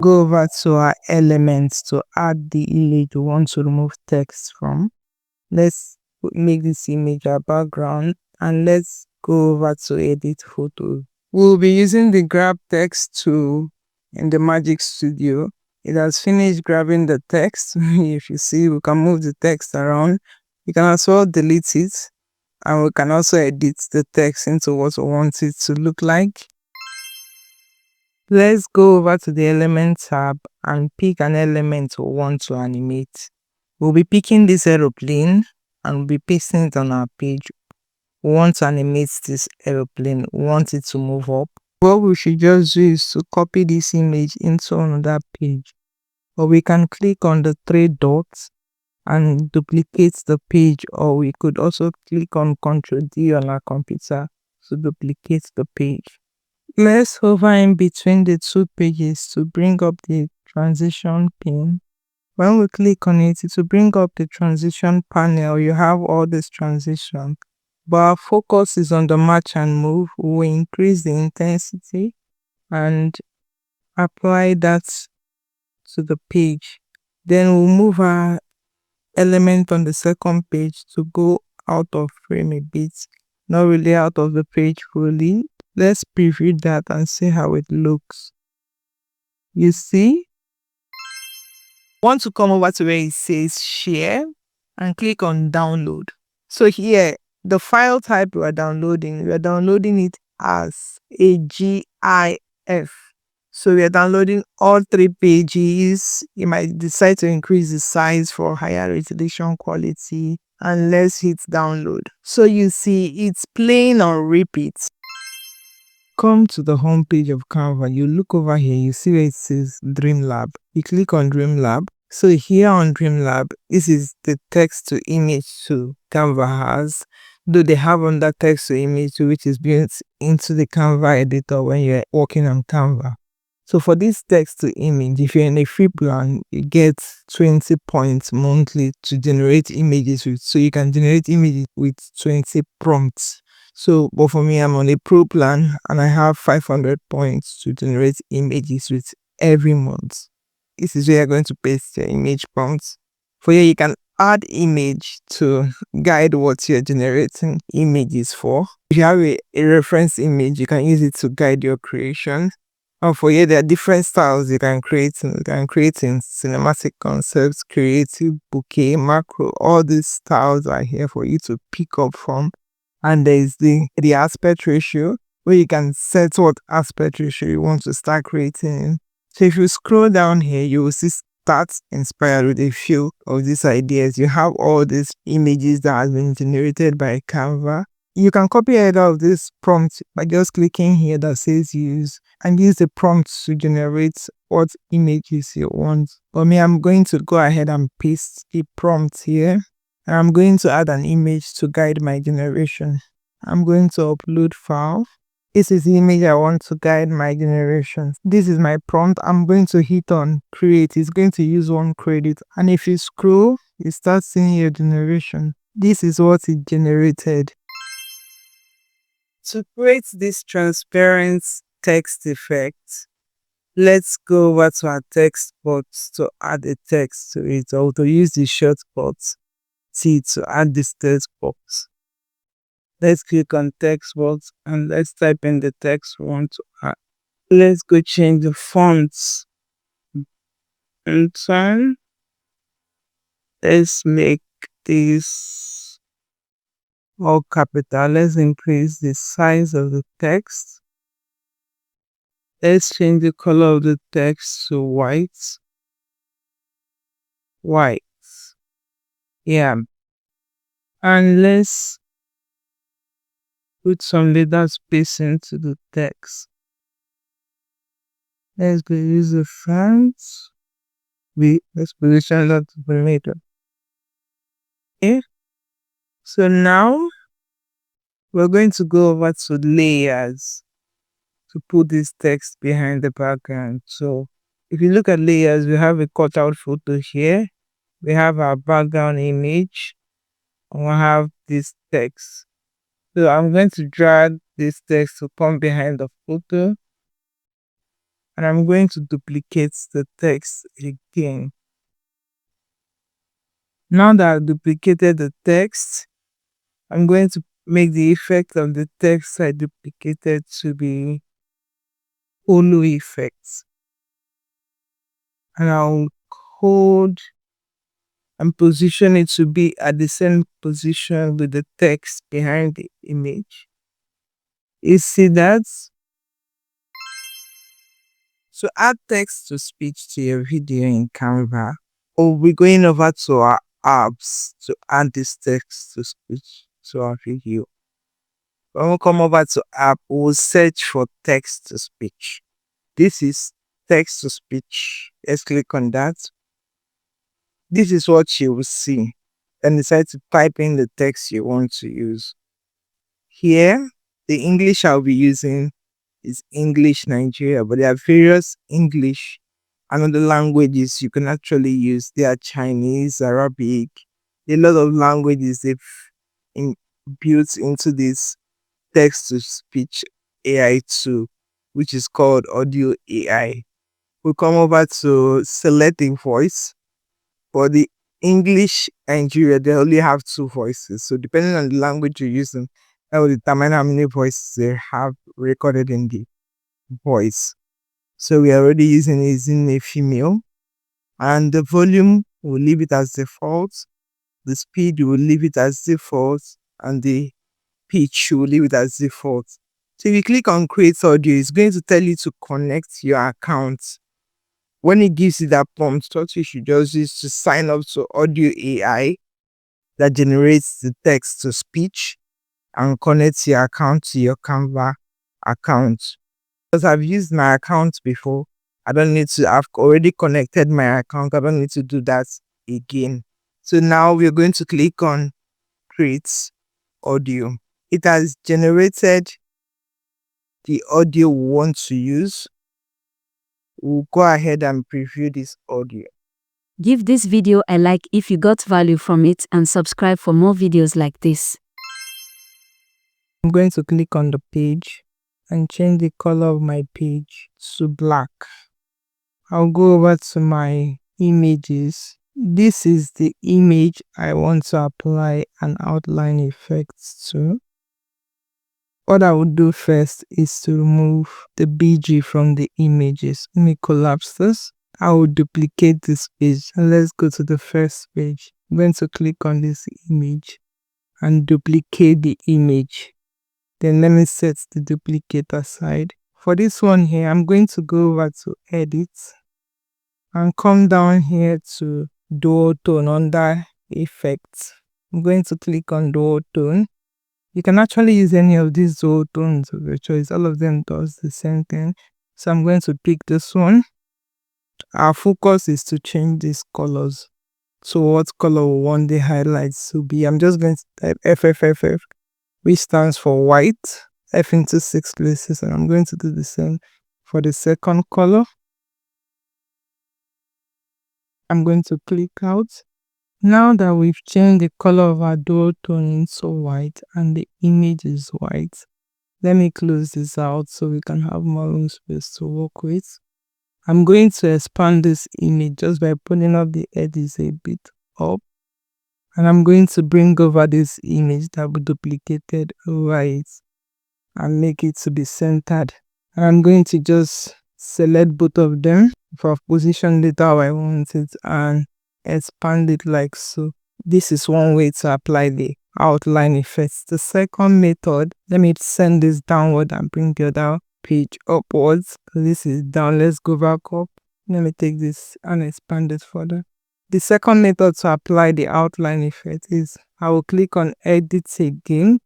Go over to our elements to add the image we want to remove text from. Let's make this image our background and let's go over to edit photo. We'll be using the grab text tool in the Magic Studio. It has finished grabbing the text. If you see, we can move the text around. You can as well delete it, and we can also edit the text into what we want it to look like. Let's go over to the element tab and pick an element we want to animate. We'll be picking this aeroplane and we'll be pasting it on our page. We want to animate this aeroplane. We want it to move up. What we should just do is to copy this image into another page. Or we can click on the three dots and duplicate the page, or we could also click on Ctrl D on our computer to duplicate the page. Let's hover in between the two pages to bring up the transition pane. When we click on it, it will bring up the transition panel. You have all this transition, but our focus is on the match and move. We will increase the intensity and apply that to the page. Then we'll move our element on the second page to go out of frame a bit, not really out of the page fully. Let's preview that and see how it looks. You see? Want to come over to where it says share and click on download. So here, the file type we are downloading it as a GIF. So we are downloading all 3 pages. You might decide to increase the size for higher resolution quality, and let's hit download. So you see it's playing on repeat. Come to the home page of Canva. You look over here, you see where it says Dreamlab. You click on Dreamlab. So here on Dreamlab, this is the text to image tool Canva has. Though they have under text to image tool, which is built into the Canva editor when you're working on Canva. So for this text to image, if you're in a free plan, you get 20 points monthly to generate images with. So you can generate images with 20 prompts. So, but for me, I'm on a pro plan and I have 500 points to generate images with every month. This is where you're going to paste your image prompts. For here, you can add image to guide what you're generating images for. If you have a reference image, you can use it to guide your creation. And for here, there are different styles you can create. You can create in cinematic concepts, creative, bouquet, macro. All these styles are here for you to pick up from. And there is the aspect ratio, where you can set what aspect ratio you want to start creating in. So if you scroll down here, you will see start inspired with a few of these ideas. You have all these images that have been generated by Canva. You can copy either of this prompt by just clicking here that says use and use the prompt to generate what images you want. For me, I'm going to go ahead and paste the prompt here. And I'm going to add an image to guide my generation. I'm going to upload file. This is the image I want to guide my generation. This is my prompt. I'm going to hit on create. It's going to use one credit. And if you scroll, you start seeing your generation. This is what it generated. To create this transparent text effect, let's go over to our text box to add a text to it, or to use the shortcut T to add this text box. Let's click on text box and let's type in the text we want to add. Let's go change the fonts and turn. Let's make this all capital. Let's increase the size of the text. Let's change the color of the text to white. White. Yeah. And let's put some letter spacing to the text. Let's go use the font. Let's position that to the later. Okay. So now we're going to go over to layers to put this text behind the background. So if you look at layers, we have a cutout photo here. We have our background image. And we have this text. So I'm going to drag this text to come behind the photo. and I'm going to duplicate the text again. Now that I've duplicated the text, I'm going to make the effect of the text I duplicated to be holo effects. And I'll hold and position it to be at the same position with the text behind the image. You see that? To add text to speech to your video in Canva, or we're going over to our apps to add this text to speech to our video. When we come over to app, we'll search for text to speech. This is text to speech. Let's click on that. This is what you will see. And decide to type in the text you want to use. Here, the English I'll be using is English Nigeria, but there are various English and other languages you can actually use. There are Chinese, Arabic, a lot of languages they've built into this text to speech AI tool, which is called Audio AI. We'll come over to select a voice. For the English Nigeria, they only have two voices. So depending on the language you're using, that will determine how many voices they have recorded in the voice. So we are already using a female. And the volume, we'll leave it as default. The speed, we'll leave it as default. And the pitch, we'll leave it as default. So if you click on create audio, it's going to tell you to connect your account. When it gives you that prompt, what you should just use to sign up to Audio AI that generates the text to speech and connect your account to your Canva account. Because I've used my account before, I've already connected my account. I don't need to do that again. So now we're going to click on create audio. It has generated the audio we want to use. We'll go ahead and preview this audio. Give this video a like if you got value from it and subscribe for more videos like this. I'm going to click on the page and change the color of my page to black. I'll go over to my images. This is the image I want to apply an outline effect to. What I would do first is to remove the BG from the images. Let me collapse this. I will duplicate this page and let's go to the first page. I'm going to click on this image and duplicate the image. Then let me set the duplicate aside. For this one here, I'm going to go over to edit and come down here to dual tone under effects. I'm going to click on dual tone. You can actually use any of these dual tones of your choice. All of them does the same thing. So I'm going to pick this one. Our focus is to change these colors. So what color we want the highlights to be. I'm just going to type FFFF, which stands for white, F into 6 places. And I'm going to do the same for the second color. I'm going to click out. Now that we've changed the color of our dual tone into white and the image is white, let me close this out so we can have more room space to work with. I'm going to expand this image just by putting up the edges a bit up. And I'm going to bring over this image that we duplicated over it and make it to be centered. And I'm going to just select both of them for position it how I want it and expand it like so. This is one way to apply the outline effects. The second method, let me send this downward and bring the other page upwards. This is down. Let's go back up. Let me take this and expand it further. The second method to apply the outline effect is I will click on edit again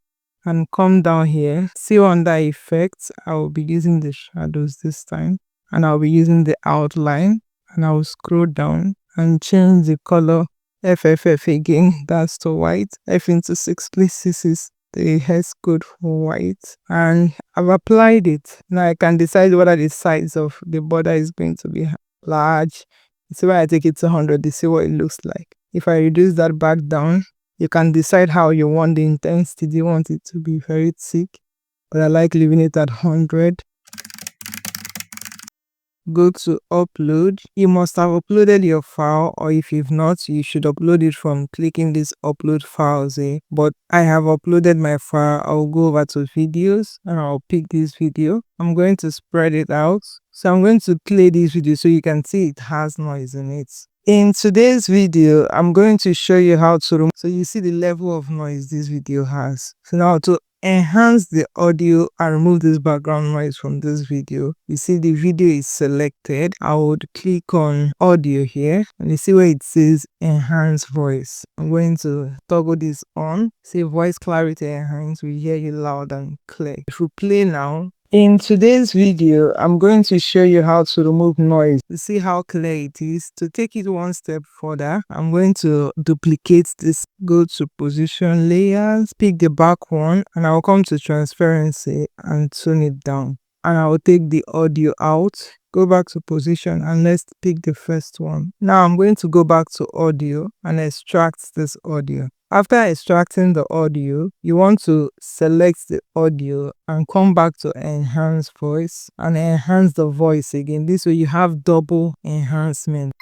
and come down here. See under effects, I will be using the shadows this time and I'll be using the outline and I will scroll down and change the color FFF again. That's to white. F into 6 places is the hex code for white and I've applied it. Now I can decide whether the size of the border is going to be large. See when I take it to 100, you see what it looks like. If I reduce that back down, you can decide how you want the intensity. Do you want it to be very thick? But I like leaving it at 100. go to upload. You must have uploaded your file, or if you've not, you should upload it from clicking this upload files here. But I have uploaded my file. I'll go over to videos and I'll pick this video. I'm going to spread it out. So I'm going to play this video so you can see it has noise in it. In today's video, I'm going to show you how to remove, so you see the level of noise this video has. So now to enhance the audio and remove this background noise from this video, you see the video is selected. I would click on audio here and you see where it says enhance voice. I'm going to toggle this on. See voice clarity enhance, we hear you loud and clear. If we play now, in today's video, I'm going to show you how to remove noise. To see how clear it is, to take it one step further, I'm going to duplicate this. Go to position layers, pick the back one, and I'll come to transparency and tune it down. And I'll take the audio out, go back to position, and let's pick the first one. Now I'm going to go back to audio and extract this audio. After extracting the audio, you want to select the audio and come back to enhance voice and enhance the voice again. This way you have double enhancement.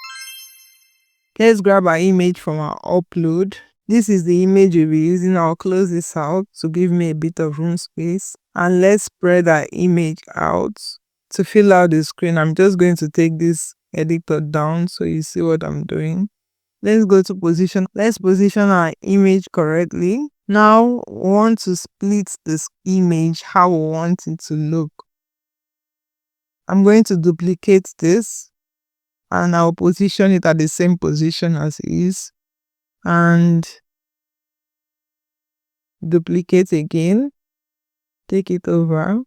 Let's grab our image from our upload. This is the image we'll be using. I'll close this out to give me a bit of room space. And let's spread our image out. To fill out the screen, I'm just going to take this editor down so you see what I'm doing. Let's go to position. Let's position our image correctly. Now we want to split this image how we want it to look. I'm going to duplicate this and I'll position it at the same position as it is. And duplicate again. Take it over.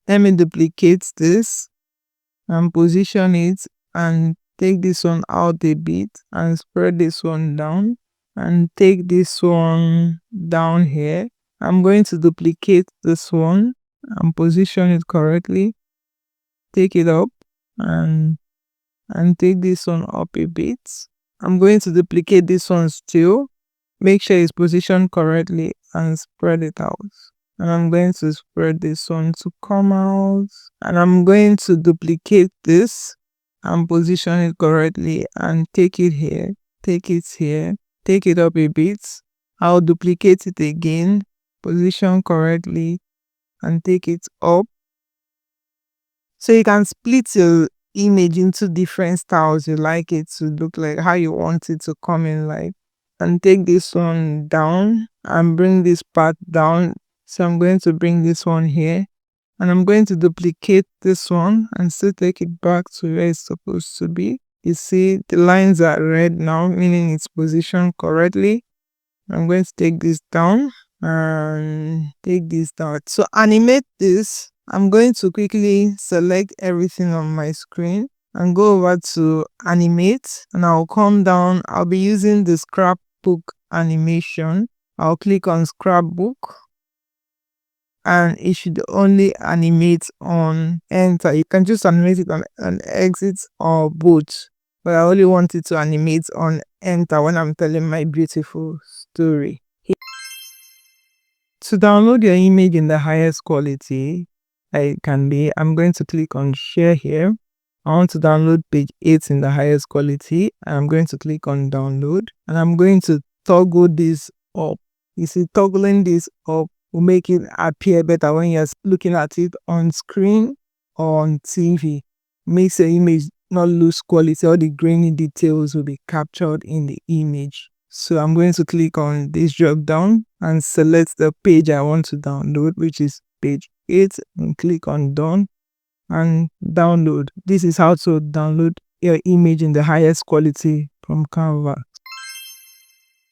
Let me duplicate this and position it and take this one out a bit and spread this one down and take this one down here. I'm going to duplicate this one and position it correctly. Take it up and take this one up a bit. I'm going to duplicate this one still. Make sure it's positioned correctly and spread it out. And I'm going to spread this one to come out. And I'm going to duplicate this and position it correctly and take it here, take it here, take it up a bit. I'll duplicate it again, position correctly and take it up. So you can split your image into different styles you like it to look like, how you want it to come in like. And take this one down and bring this part down. So I'm going to bring this one here and I'm going to duplicate this one and still take it back to where it's supposed to be. You see the lines are red now, meaning it's positioned correctly. I'm going to take this down and take this down. To animate this, I'm going to quickly select everything on my screen and go over to animate and I'll come down. I'll be using the scrapbook animation. I'll click on scrapbook and it should only animate on enter. You can just animate it on an exit or both, but I only want it to animate on enter when I'm telling my beautiful story. To download your image in the highest quality it can be, I'm going to click on share here. I want to download page 8 in the highest quality and I'm going to click on download and I'm going to toggle this up. You see, toggling this up will make it appear better when you're looking at it on screen or on TV. Makes your image not lose quality. All the grainy details will be captured in the image. So I'm going to click on this drop down and select the page I want to download, which is page 8, and click on done and download. This is how to download your image in the highest quality from Canva.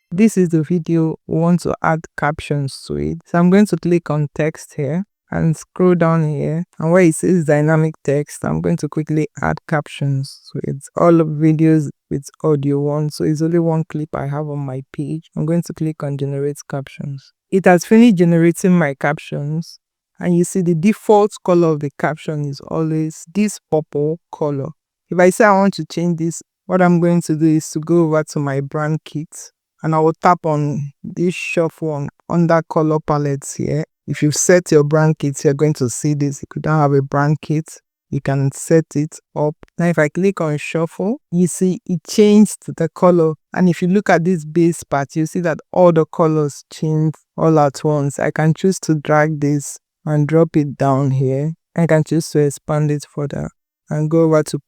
This is the video we want to add captions to it. So I'm going to click on text here and scroll down here, and where it says dynamic text, I'm going to quickly add captions. So it's all of videos with audio one, so it's only one clip I have on my page. I'm going to click on generate captions. It has finished generating my captions, and you see the default color of the caption is always this purple color. If I say I want to change this, what I'm going to do is to go over to my brand kit and I will tap on this shuffle on under color palettes here. If you set your brackets, you're going to see this. If you don't have a bracket, you can set it up. Now if I click on shuffle, you see it changed the color. And if you look at this base part, you see that all the colors change all at once. I can choose to drag this and drop it down here. I can choose to expand it further and go over to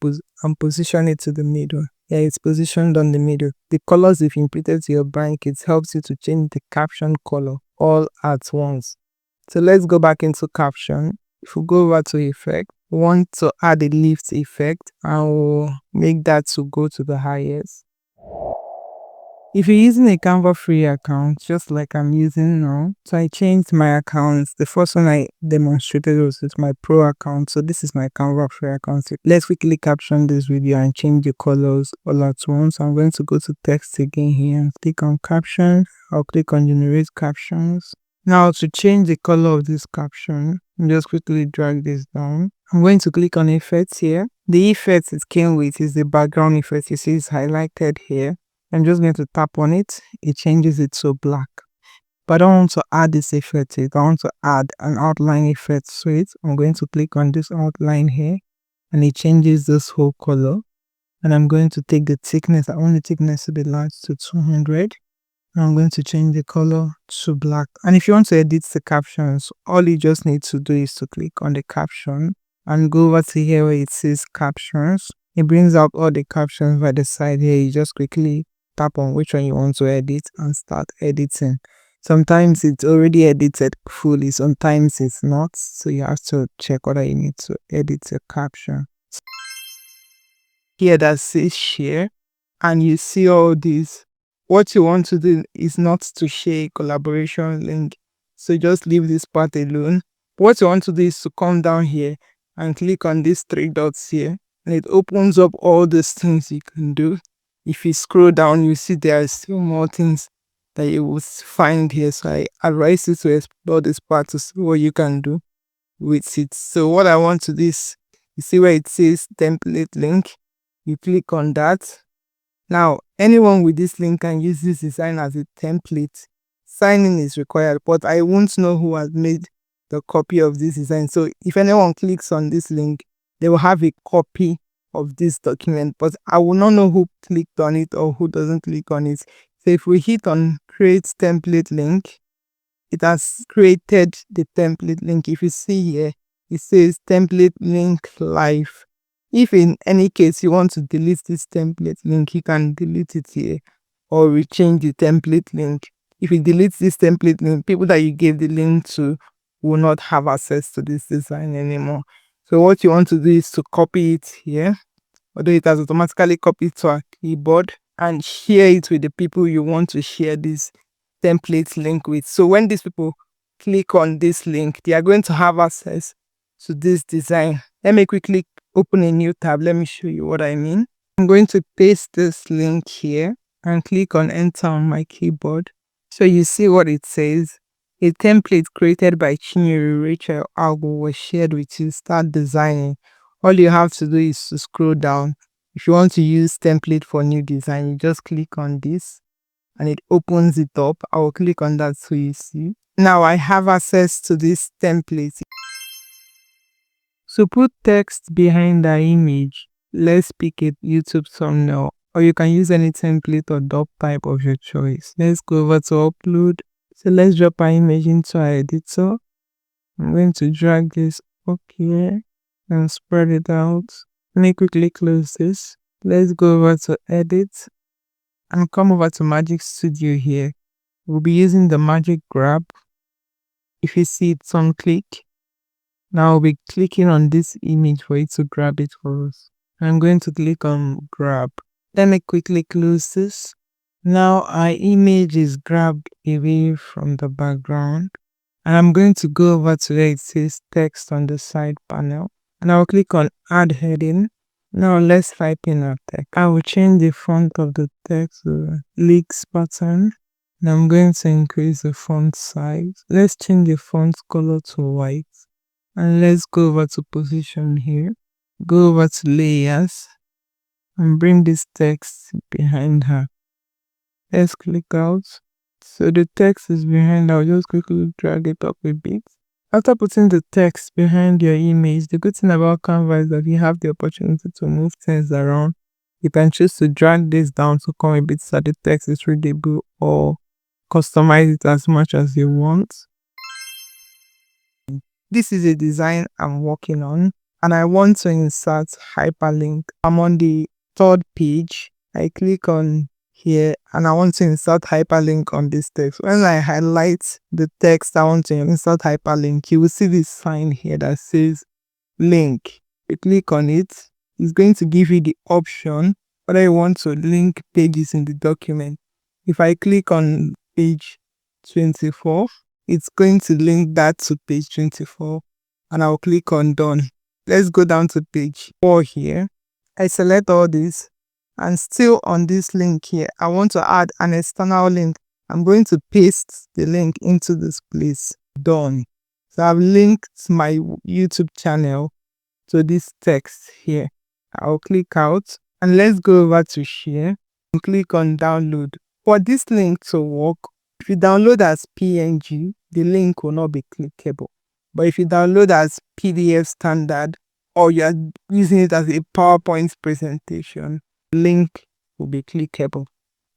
position it to the middle. Yeah, it's positioned on the middle. The colors you've inputted to your brackets helps you to change the caption color all at once. So let's go back into caption. If we go over to effect, we want to add a lift effect and we'll make that to go to the highest. If you're using a Canva free account, just like I'm using now, so I changed my accounts. The first one I demonstrated was with my pro account. So this is my Canva free account. So let's quickly caption this video and change the colors all at once. I'm going to go to text again here and click on caption. I'll click on generate captions. Now to change the color of this caption, just quickly drag this down. I'm going to click on effects here. The effect it came with is the background effect. You see it's highlighted here. I'm just going to tap on it. It changes it to black. But I don't want to add this effect to it. I want to add an outline effect to it. I'm going to click on this outline here and it changes this whole color. And I'm going to take the thickness. I want the thickness to be large to 200. I'm going to change the color to black. And if you want to edit the captions, all you just need to do is to click on the caption and go over to here where it says captions. It brings out all the captions by the side here. You just quickly tap on which one you want to edit and start editing. Sometimes it's already edited fully, sometimes it's not. So you have to check whether you need to edit the caption. Here that says share and you see all these. What you want to do is not to share a collaboration link. So just leave this part alone. What you want to do is to come down here and click on these three dots here. And it opens up all these things you can do. If you scroll down, you see there are still more things that you will find here. So I advise you to explore this part to see what you can do with it. So what I want to do is, you see where it says template link. You click on that. Now, anyone with this link can use this design as a template. Signing is required, but I won't know who has made the copy of this design. So if anyone clicks on this link, they will have a copy of this document, but I will not know who clicked on it or who doesn't click on it. So if we hit on create template link, it has created the template link. If you see here, it says template link live. If in any case you want to delete this template link, you can delete it here or rechange the template link. If you delete this template link, people that you gave the link to will not have access to this design anymore. So what you want to do is to copy it here, although it has automatically copied to our keyboard, and share it with the people you want to share this template link with. So when these people click on this link, they are going to have access to this design. Let me quickly open a new tab. Let me show you what I mean. I'm going to paste this link here and click on enter on my keyboard. So you see what it says. A template created by Chinyere Rachel Algo was shared with you. Start designing. All you have to do is to scroll down. If you want to use template for new design, you just click on this and it opens it up. I will click on that so you see. Now I have access to this template. So put text behind the image. Let's pick a YouTube thumbnail, or you can use any template or dub type of your choice. Let's go over to upload. So let's drop our image into our editor. I'm going to drag this up here and spread it out. Let me quickly close this. Let's go over to edit and come over to Magic Studio here. We'll be using the magic grab. If you see it, some click. Now I'll be clicking on this image for it to grab it for us. I'm going to click on grab. Let me quickly close this. Now our image is grabbed away from the background. And I'm going to go over to where it says text on the side panel. And I'll click on add heading. Now let's type in our text. I will change the font of the text to leaks pattern. And I'm going to increase the font size. Let's change the font color to white. And let's go over to position here. Go over to layers and bring this text behind her. Let's click out. So the text is behind. I'll just quickly drag it up a bit. After putting the text behind your image, the good thing about Canva is that you have the opportunity to move things around. You can choose to drag this down to come a bit so the text is readable, or customize it as much as you want. This is a design I'm working on and I want to insert hyperlink. I'm on the third page. I click on here and I want to insert hyperlink on this text. When I highlight the text I want to insert hyperlink, you will see this sign here that says link. You click on it, it's going to give you the option whether you want to link pages in the document. If I click on page 24, it's going to link that to page 24 and I'll click on done. Let's go down to page 4 here. I select all this and still on this link here, I want to add an external link. I'm going to paste the link into this place. Done. So I've linked my YouTube channel to this text here. I'll click out and let's go over to share and click on download. For this link to work, if you download as PNG, the link will not be clickable. But if you download as PDF standard or you are using it as a PowerPoint presentation, the link will be clickable.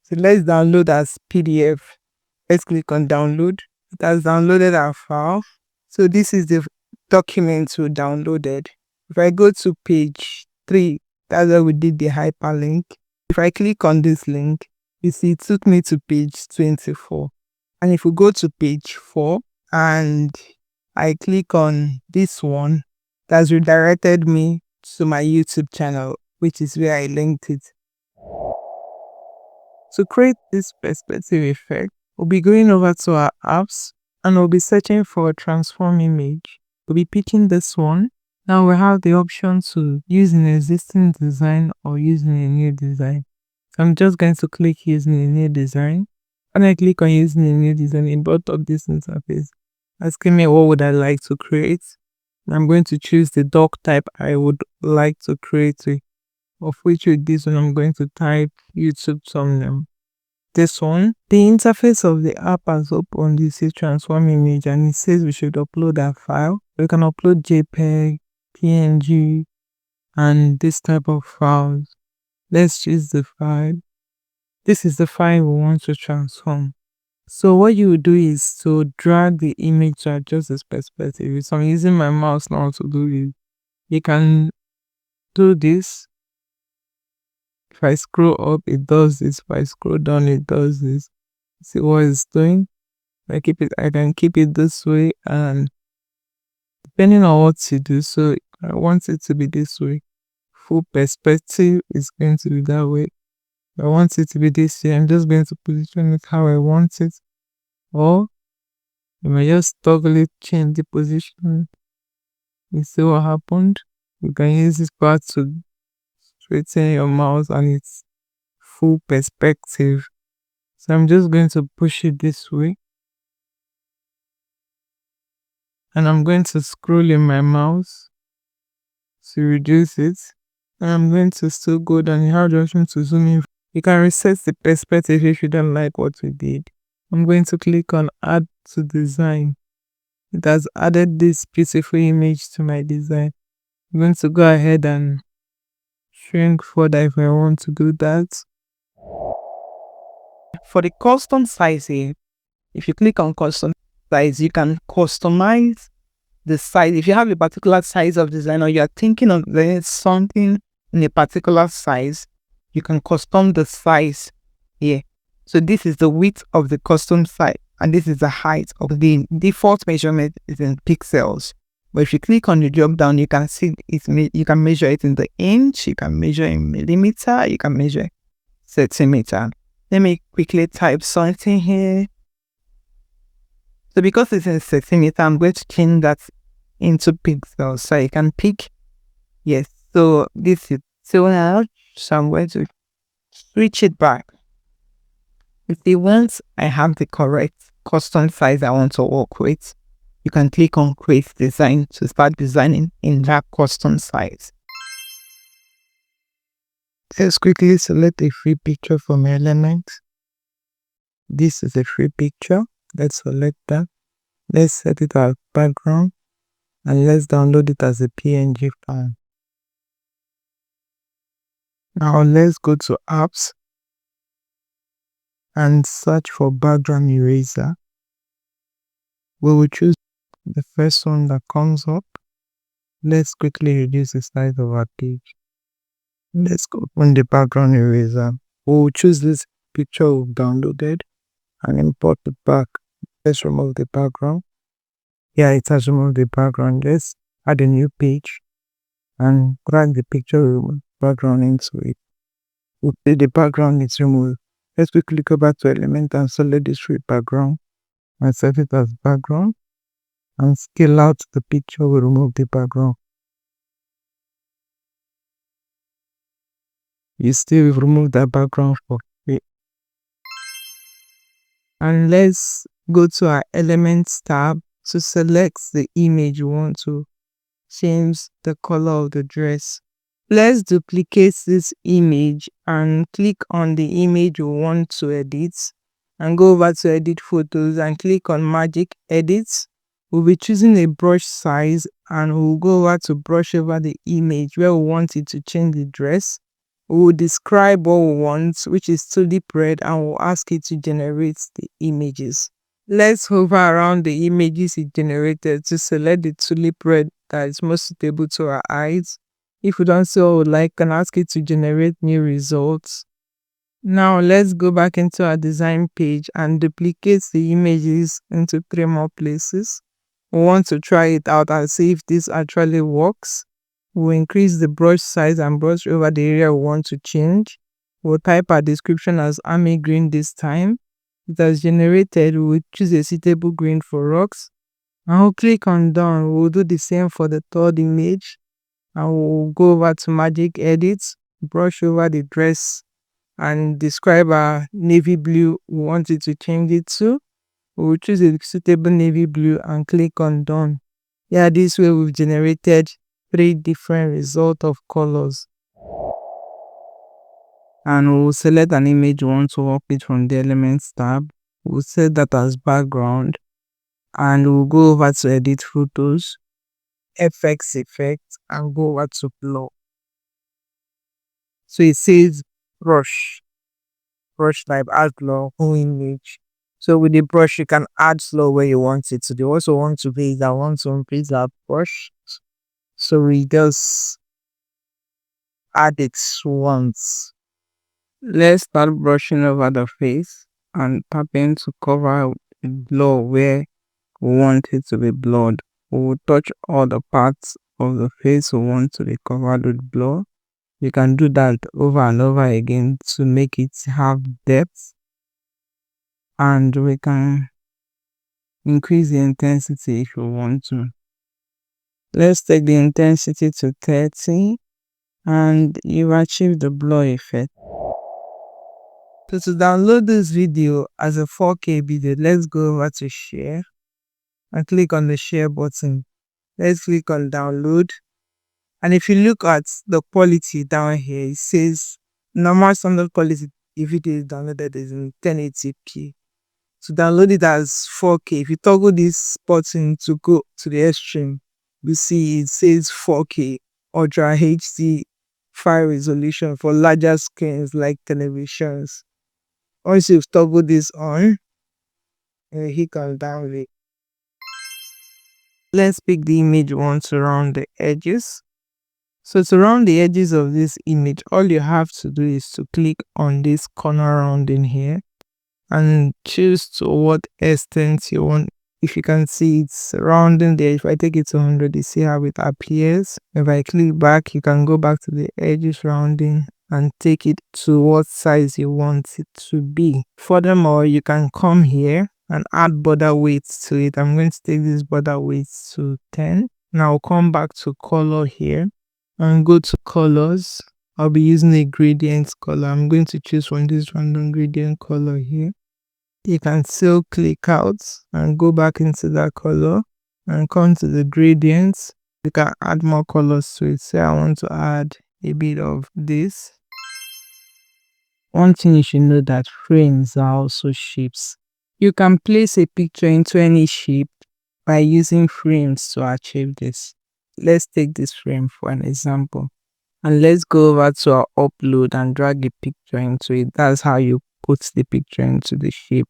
So let's download as PDF. Let's click on download. It has downloaded our file. So this is the document we downloaded. If I go to page 3, that's where we did the hyperlink. If I click on this link, you see it took me to page 24. And if we go to page 4 and I click on this one, that's redirected me to my YouTube channel, which is where I linked it. To create this perspective effect, we'll be going over to our apps and we'll be searching for a transform image. We'll be picking this one. Now we have the option to use an existing design or using a new design. I'm just going to click using a new design. When I click on using a new design, it brought up this interface asking me what would I like to create. I'm going to choose the doc type I would like to create with, of which with this one I'm going to type YouTube thumbnail. This one, the interface of the app has opened. You see transform image and it says we should upload that file. We can upload JPEG, PNG, and this type of files. Let's choose the file. This is the file we want to transform. So what you do is to drag the image to adjust this perspective. So I'm using my mouse now to do it. You can do this. If I scroll up, it does this. If I scroll down, it does this. See what it's doing? I can keep it this way, and depending on what you do, so I want it to be this way. Full perspective is going to be that way. If I want it to be this way, I'm just going to position it how I want it. Or you may just toggle it, change the position. You see what happened? You can use this part to straighten your mouse and it's full perspective. So I'm just going to push it this way. And I'm going to scroll in my mouse to reduce it. And I'm going to still go down. You have the option to zoom in. You can reset the perspective if you don't like what we did. I'm going to click on add to design. It has added this beautiful image to my design. I'm going to go ahead and shrink further if I want to do that. For the custom size here, if you click on custom size, you can customize the size. If you have a particular size of design or you are thinking of doing something in a particular size, you can custom the size here. So this is the width of the custom size and this is the height of the default measurement is in pixels. But if you click on the drop down, you can see you can measure it in the inch, you can measure in millimeter, you can measure centimeter. Let me quickly type something here. So because it's in centimeter, I'm going to change that into pixels. So you can pick, yes. So this is so now. So I'm going to switch it back. If you want, I have the correct custom size I want to work with. You can click on create design to start designing in that custom size. Let's quickly select a free picture from Element. This is a free picture. Let's select that. Let's set it as background and let's download it as a PNG file. Now let's go to apps and search for background eraser. We will choose the first one that comes up. Let's quickly reduce the size of our page. Let's open the background eraser. We will choose this picture we've downloaded and import it back. Let's remove the background. Yeah, it has removed the background. Let's add a new page and drag the picture background into it. Okay, the background is removed. Let's quickly go back to element and select the straight background and set it as background and scale out the picture. We remove the background. You still remove that background for free. And let's go to our elements tab to select the image we want to change the color of the dress. Let's duplicate this image and click on the image we want to edit and go over to edit photos and click on magic edit. We'll be choosing a brush size and we'll go over to brush over the image where we want it to change the dress. We'll describe what we want, which is tulip red, and we'll ask it to generate the images. Let's hover around the images it generated to select the tulip red that is most suitable to our eyes. If we don't see what we like, can ask it to generate new results. Now let's go back into our design page and duplicate the images into 3 more places. We want to try it out and see if this actually works. We'll increase the brush size and brush over the area we want to change. We'll type our description as army green this time. It has generated. We'll choose a suitable green for rocks. And we'll click on done. We'll do the same for the third image. And we'll go over to magic edit, brush over the dress and describe our navy blue we want it to change it to. We'll choose a suitable navy blue and click on done. Yeah, this way we've generated 3 different results of colors. And we'll select an image we want to work with from the elements tab. We'll set that as background and we'll go over to edit photos, FX effect, and go over to blur. So it says brush type, add blur, whole image. So with the brush, you can add slow where you want it to. You also want to be that want to increase that brush. So we just add it once. Let's start brushing over the face and tapping to cover blur where we want it to be blurred. We will touch all the parts of the face we want to be covered with blur. You can do that over and over again to make it have depth. And we can increase the intensity if you want to. Let's take the intensity to 30 and you've achieved the blur effect. So to download this video as a 4K video, let's go over to share and click on the share button. Let's click on download. And if you look at the quality down here, it says normal standard quality if it is downloaded is in 1080p. To download it as 4K, if you toggle this button to go to the extreme, you see it says 4K Ultra HD file resolution for larger screens like televisions. Once you've toggled this on, you can download. Let's pick the image we want to round the edges. So to round the edges of this image, all you have to do is to click on this corner rounding here and choose to what extent you want. If you can see, it's rounding there. If I take it to 100, you see how it appears. If I click back, you can go back to the edges rounding and take it to what size you want it to be. Furthermore, you can come here and add border weights to it. I'm going to take this border weights to 10. Now I'll come back to color here and go to colors. I'll be using a gradient color. I'm going to choose from this random gradient color here. You can still click out and go back into that color and come to the gradients. You can add more colors to it. Say I want to add a bit of this. One thing you should know that frames are also shapes. You can place a picture into any shape by using frames to achieve this. Let's take this frame for an example. And let's go over to our upload and drag a picture into it. That's how you put the picture into the shape.